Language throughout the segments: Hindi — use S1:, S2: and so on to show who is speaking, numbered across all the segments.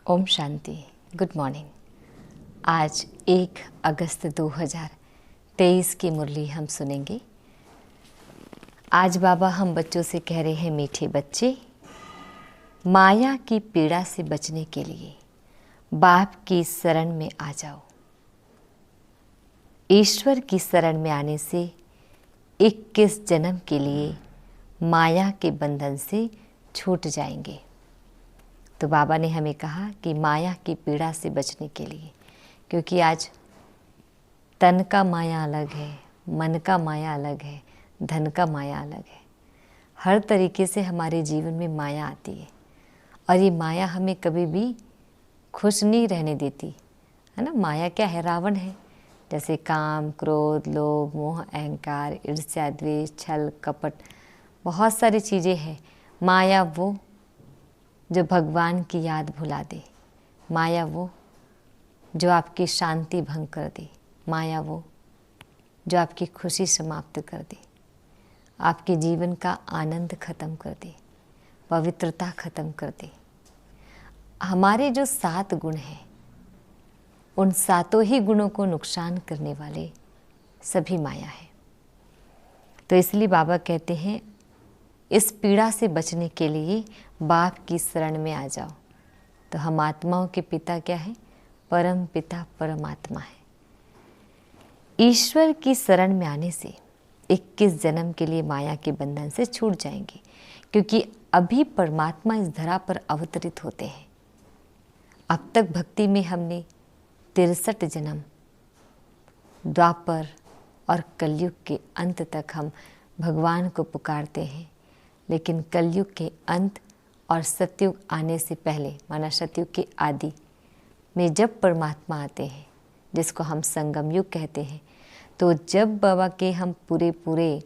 S1: ओम शांति। Good morning. आज 1 अगस्त 2023 की मुरली हम सुनेंगे। आज बाबा हम बच्चों से कह रहे हैं, मीठे बच्चे, माया की पीड़ा से बचने के लिए बाप की शरण में आ जाओ। ईश्वर की शरण में आने से 21 जन्म के लिए माया के बंधन से छूट जाएंगे। तो बाबा ने हमें कहा कि माया की पीड़ा से बचने के लिए, क्योंकि आज तन का माया अलग है, मन का माया अलग है, धन का माया अलग है। हर तरीके से हमारे जीवन में माया आती है और ये माया हमें कभी भी खुश नहीं रहने देती, है ना। माया क्या है? रावण है। जैसे काम, क्रोध, लोभ, मोह, अहंकार, ईर्ष्या, द्वेष, छल, कपट, बहुत सारी चीज़ें हैं। माया वो जो भगवान की याद भुला दे, माया वो जो आपकी शांति भंग कर दे, माया वो जो आपकी खुशी समाप्त कर दे, आपके जीवन का आनंद खत्म कर दे, पवित्रता खत्म कर दे। हमारे जो 7 गुण हैं, उन 7 ही गुणों को नुकसान करने वाले सभी माया है। तो इसलिए बाबा कहते हैं, इस पीड़ा से बचने के लिए बाप की शरण में आ जाओ। तो हम आत्माओं के पिता क्या है? परम पिता परमात्मा है। ईश्वर की शरण में आने से 21 जन्म के लिए माया के बंधन से छूट जाएंगे, क्योंकि अभी परमात्मा इस धरा पर अवतरित होते हैं। अब तक भक्ति में हमने 63 जन्म, द्वापर और कलयुग के अंत तक हम भगवान को पुकारते हैं। लेकिन कलयुग के अंत और सतयुग आने से पहले, माना सतयुग के आदि में जब परमात्मा आते हैं, जिसको हम संगम युग कहते हैं, तो जब बाबा के हम पूरे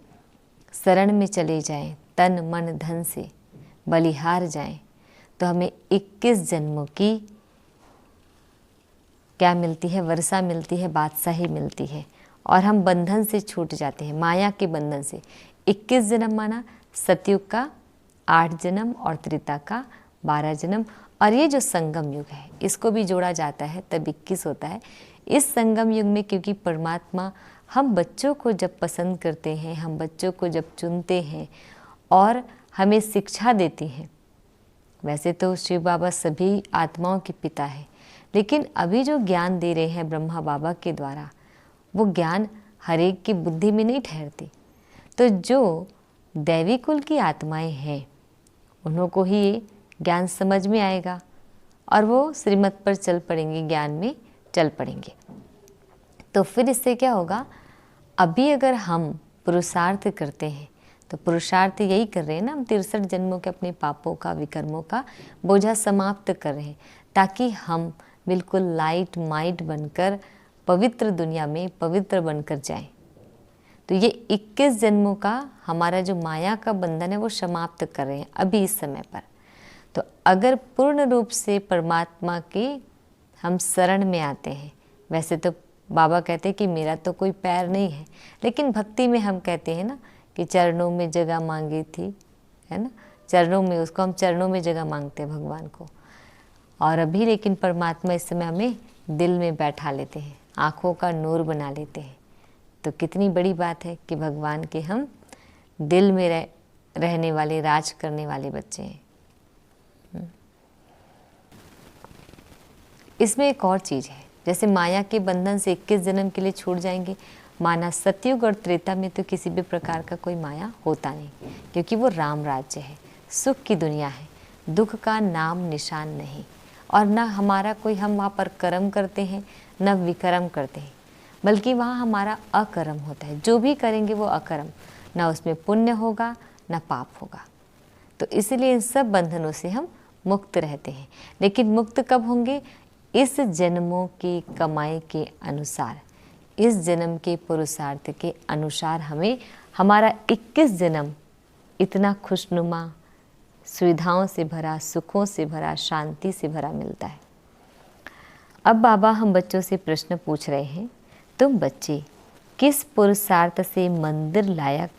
S1: शरण में चले जाएं, तन मन धन से बलिहार जाएं, तो हमें 21 जन्मों की क्या मिलती है? वर्षा मिलती है, बादशाही मिलती है, और हम बंधन से छूट जाते हैं, माया के बंधन से। 21 जन्म माना सतयुग का 8 जन्म और त्रेता का 12 जन्म, और ये जो संगम युग है इसको भी जोड़ा जाता है, तब 21 होता है। इस संगम युग में क्योंकि परमात्मा हम बच्चों को जब पसंद करते हैं, हम बच्चों को जब चुनते हैं और हमें शिक्षा देती हैं, वैसे तो शिव बाबा सभी आत्माओं के पिता है, लेकिन अभी जो ज्ञान दे रहे हैं ब्रह्मा बाबा के द्वारा, वो ज्ञान हर एक की बुद्धि में नहीं ठहरती। तो जो दैवी कुल की आत्माएं हैं, उन्हों को ही ये ज्ञान समझ में आएगा और वो श्रीमत पर चल पड़ेंगे, ज्ञान में चल पड़ेंगे। तो फिर इससे क्या होगा? अभी अगर हम पुरुषार्थ करते हैं, तो पुरुषार्थ यही कर रहे हैं ना, हम 63 जन्मों के अपने पापों का, विकर्मों का बोझा समाप्त कर रहे हैं, ताकि हम बिल्कुल लाइट माइट बनकर पवित्र दुनिया में पवित्र बनकर जाएं। तो ये 21 जन्मों का हमारा जो माया का बंधन है वो समाप्त कर रहे हैं अभी इस समय पर। तो अगर पूर्ण रूप से परमात्मा के हम शरण में आते हैं, वैसे तो बाबा कहते हैं कि मेरा तो कोई पैर नहीं है, लेकिन भक्ति में हम कहते हैं ना कि चरणों में जगह मांगी थी, है ना, चरणों में, उसको हम चरणों में जगह मांगते हैं भगवान को। और अभी लेकिन परमात्मा इस समय हमें दिल में बैठा लेते हैं, आँखों का नूर बना लेते हैं। तो कितनी बड़ी बात है कि भगवान के हम दिल में रहने वाले, राज करने वाले बच्चे हैं। इसमें एक और चीज़ है, जैसे माया के बंधन से 21 जन्म के लिए छूट जाएंगे, माना सतयुग और त्रेता में तो किसी भी प्रकार का कोई माया होता नहीं, क्योंकि वो राम राज्य है, सुख की दुनिया है, दुख का नाम निशान नहीं। और न हमारा कोई, हम वहाँ पर कर्म करते हैं न विकर्म करते हैं, बल्कि वहाँ हमारा अकर्म होता है। जो भी करेंगे वो अकर्म, ना उसमें पुण्य होगा ना पाप होगा। तो इसलिए इन सब बंधनों से हम मुक्त रहते हैं। लेकिन मुक्त कब होंगे? इस जन्मों की कमाई के अनुसार, इस जन्म के पुरुषार्थ के अनुसार हमें हमारा 21 जन्म इतना खुशनुमा, सुविधाओं से भरा, सुखों से भरा, शांति से भरा मिलता है। अब बाबा हम बच्चों से प्रश्न पूछ रहे हैं, तुम बच्चे किस पुरुषार्थ से मंदिर लायक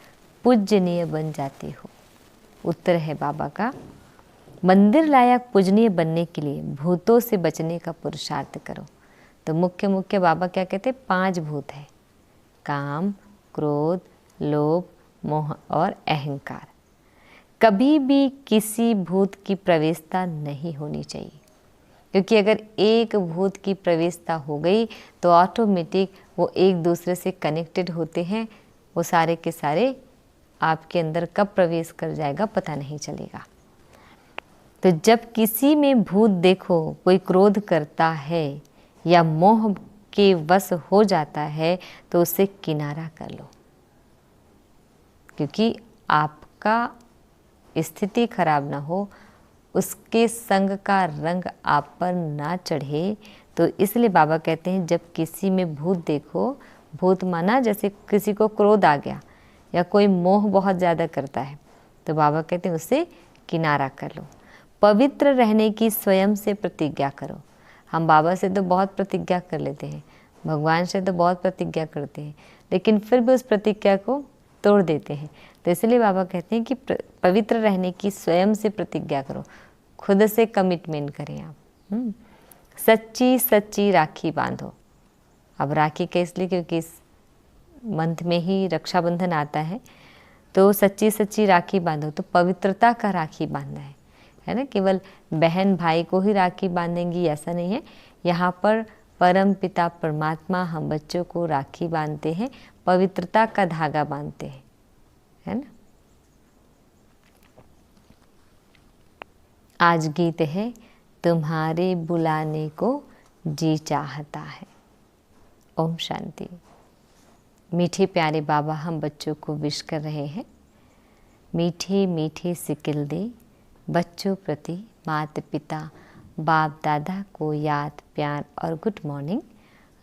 S1: पूजनीय बन जाते हो? उत्तर है बाबा का, मंदिर लायक पूजनीय बनने के लिए भूतों से बचने का पुरुषार्थ करो। तो मुख्य बाबा क्या कहते हैं, 5 भूत है, काम, क्रोध, लोभ, मोह और अहंकार। कभी भी किसी भूत की प्रवेशता नहीं होनी चाहिए, क्योंकि अगर एक भूत की प्रवेशता हो गई तो ऑटोमेटिक वो एक दूसरे से कनेक्टेड होते हैं, वो सारे के सारे आपके अंदर कब प्रवेश कर जाएगा पता नहीं चलेगा। तो जब किसी में भूत देखो, कोई क्रोध करता है या मोह के वश हो जाता है, तो उससे किनारा कर लो, क्योंकि आपका स्थिति खराब ना हो, उसके संग का रंग आप पर ना चढ़े। तो इसलिए बाबा कहते हैं जब किसी में भूत देखो, भूत माना जैसे किसी को क्रोध आ गया या कोई मोह बहुत ज़्यादा करता है, तो बाबा कहते हैं उससे किनारा कर लो। पवित्र रहने की स्वयं से प्रतिज्ञा करो। हम बाबा से तो बहुत प्रतिज्ञा कर लेते हैं, भगवान से तो बहुत प्रतिज्ञा करते हैं, लेकिन फिर भी उस प्रतिज्ञा को तोड़ देते हैं। तो इसलिए बाबा कहते हैं कि पवित्र रहने की स्वयं से प्रतिज्ञा करो, खुद से कमिटमेंट करें आप। सच्ची सच्ची राखी बांधो। अब राखी के इसलिए क्योंकि इस मंथ में ही रक्षाबंधन आता है, तो सच्ची सच्ची राखी बांधो। तो पवित्रता का राखी बांधना है ना। केवल बहन भाई को ही राखी बांधेंगी ऐसा नहीं है। यहाँ पर परम पिता परमात्मा हम बच्चों को राखी बांधते हैं, पवित्रता का धागा बांधते हैं, है ना। आज गीत है, तुम्हारे बुलाने को जी चाहता है। ओम शांति। मीठे प्यारे बाबा हम बच्चों को विश कर रहे हैं। मीठे मीठे सिकिल दे बच्चों प्रति माता पिता बाप दादा को याद प्यार और गुड मॉर्निंग।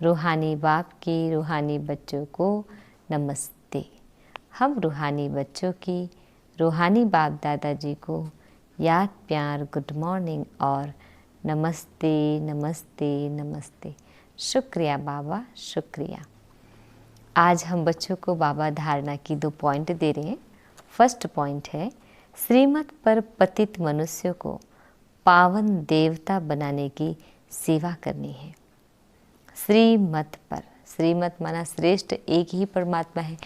S1: रूहानी बाप की रूहानी बच्चों को नमस्ते। हम रूहानी बच्चों की रूहानी बाप दादाजी को याद प्यार गुड मॉर्निंग और नमस्ते नमस्ते नमस्ते। शुक्रिया बाबा, शुक्रिया। आज हम बच्चों को बाबा धारणा की 2 पॉइंट दे रहे हैं। फर्स्ट पॉइंट है, श्रीमत पर पतित मनुष्य को पावन देवता बनाने की सेवा करनी है। श्रीमत पर, श्रीमत माना श्रेष्ठ एक ही परमात्मा है,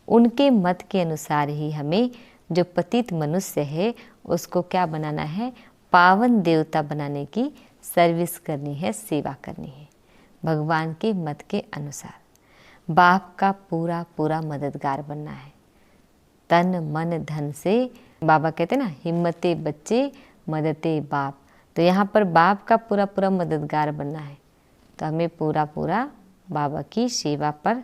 S1: उनके मत के अनुसार ही हमें जो पतित मनुष्य है उसको क्या बनाना है, पावन देवता बनाने की सर्विस करनी है, सेवा करनी है भगवान के मत के अनुसार। बाप का पूरा पूरा मददगार बनना है, तन मन धन से। बाबा कहते हैं ना, हिम्मते बच्चे मददे बाप। तो यहाँ पर बाप का पूरा पूरा मददगार बनना है, तो हमें पूरा पूरा बाबा की सेवा पर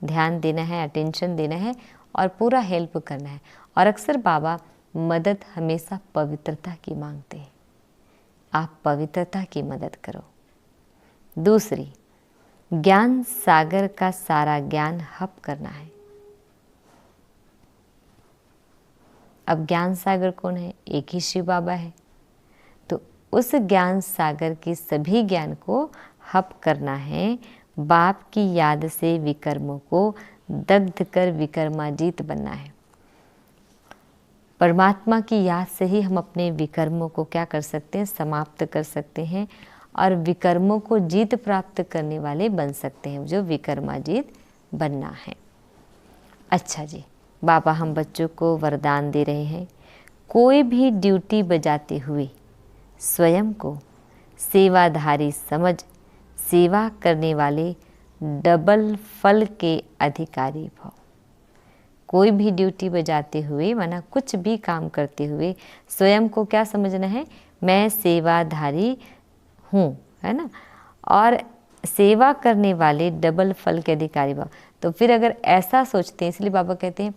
S1: ध्यान देना है, अटेंशन देना है और पूरा हेल्प करना है। और अक्सर बाबा मदद हमेशा पवित्रता की मांगते हैं, आप पवित्रता की मदद करो। दूसरी, ज्ञान सागर का सारा ज्ञान हप करना है। अब ज्ञान सागर कौन है? एक ही शिव बाबा है। तो उस ज्ञान सागर के सभी ज्ञान को हप करना है। बाप की याद से विकर्मों को दग्ध कर विकर्माजीत बनना है। परमात्मा की याद से ही हम अपने विकर्मों को क्या कर सकते हैं, समाप्त कर सकते हैं और विकर्मों को जीत प्राप्त करने वाले बन सकते हैं, जो विकर्माजीत बनना है। अच्छा जी, बाबा हम बच्चों को वरदान दे रहे हैं, कोई भी ड्यूटी बजाते हुए स्वयं को सेवाधारी समझ सेवा करने वाले डबल फल के अधिकारी भव। कोई भी ड्यूटी बजाते हुए माना कुछ भी काम करते हुए स्वयं को क्या समझना है, मैं सेवाधारी हूँ, है ना। और सेवा करने वाले डबल फल के अधिकारी भव। तो फिर अगर ऐसा सोचते हैं, इसलिए बाबा कहते हैं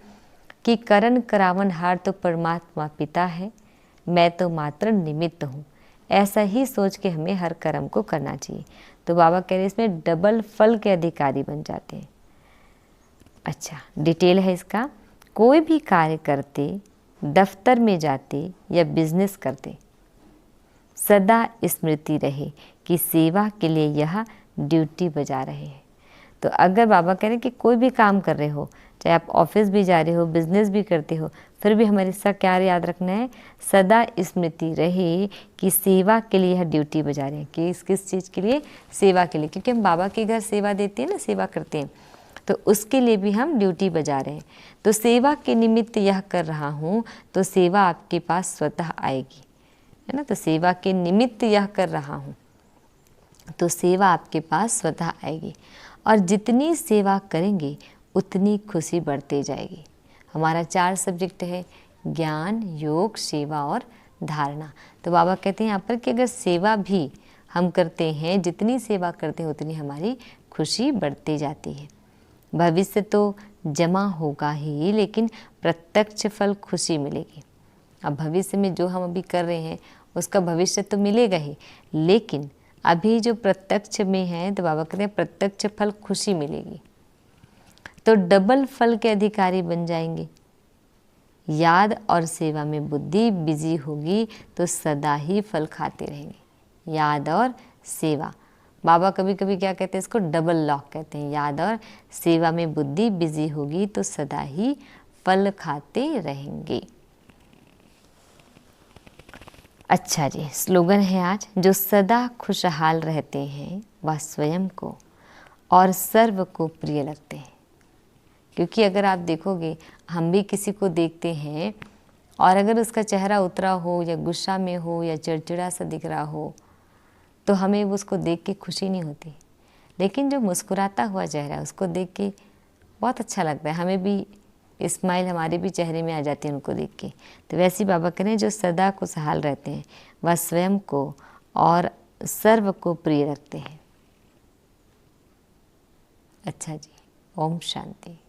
S1: कि करण करावन हार तो परमात्मा पिता है, मैं तो मात्र निमित्त हूँ। ऐसा ही सोच के हमें हर कर्म को करना चाहिए। तो बाबा कह रहे हैं इसमें डबल फल के अधिकारी बन जाते हैं। अच्छा, डिटेल है इसका। कोई भी कार्य करते, दफ्तर में जाते या बिजनेस करते, सदा स्मृति रहे कि सेवा के लिए यह ड्यूटी बजा रहे हैं। तो अगर बाबा कह रहे हैं कि कोई भी काम कर रहे हो, चाहे आप ऑफिस भी जा रहे हो, बिजनेस भी करते हो, फिर भी हमें इसका क्या याद रखना है, सदा स्मृति रहे कि सेवा के लिए यह ड्यूटी बजा रहे हैं। कि किस चीज़ के लिए, सेवा के लिए, क्योंकि हम बाबा के घर सेवा देते हैं ना, सेवा करते हैं, तो उसके लिए भी हम ड्यूटी बजा रहे हैं। तो सेवा के निमित्त यह कर रहा हूँ, तो सेवा आपके पास स्वतः आएगी, है ना। तो सेवा के निमित्त यह कर रहा हूँ, तो सेवा आपके पास स्वतः आएगी। और जितनी सेवा करेंगे उतनी खुशी बढ़ती जाएगी। हमारा 4 सब्जेक्ट है, ज्ञान, योग, सेवा और धारणा। तो बाबा कहते हैं यहाँ पर कि अगर सेवा भी हम करते हैं, जितनी सेवा करते हैं उतनी हमारी खुशी बढ़ती जाती है। भविष्य तो जमा होगा ही, लेकिन प्रत्यक्ष फल खुशी मिलेगी। अब भविष्य में जो हम अभी कर रहे हैं उसका भविष्य तो मिलेगा ही, लेकिन अभी जो प्रत्यक्ष में है, तो बाबा कहते हैं प्रत्यक्ष फल खुशी मिलेगी। तो डबल फल के अधिकारी बन जाएंगे। याद और सेवा में बुद्धि बिजी होगी तो सदा ही फल खाते रहेंगे। याद और सेवा, बाबा कभी कभी क्या कहते हैं, इसको डबल लॉक कहते हैं। याद और सेवा में बुद्धि बिजी होगी तो सदा ही फल खाते रहेंगे। अच्छा जी, स्लोगन है आज, जो सदा खुशहाल रहते हैं वह स्वयं को और सर्व को प्रिय लगते हैं। क्योंकि अगर आप देखोगे, हम भी किसी को देखते हैं और अगर उसका चेहरा उतरा हो या गुस्सा में हो या चिड़चिड़ा सा दिख रहा हो, तो हमें उसको देख के खुशी नहीं होती। लेकिन जो मुस्कुराता हुआ चेहरा है उसको देख के बहुत अच्छा लगता है, हमें भी स्माइल हमारे भी चेहरे में आ जाती है उनको देख के। तो वैसे ही बाबा कह रहे हैं, जो सदा खुशहाल रहते हैं वह स्वयं को और सर्व को प्रिय रखते हैं। अच्छा जी, ओम शांति।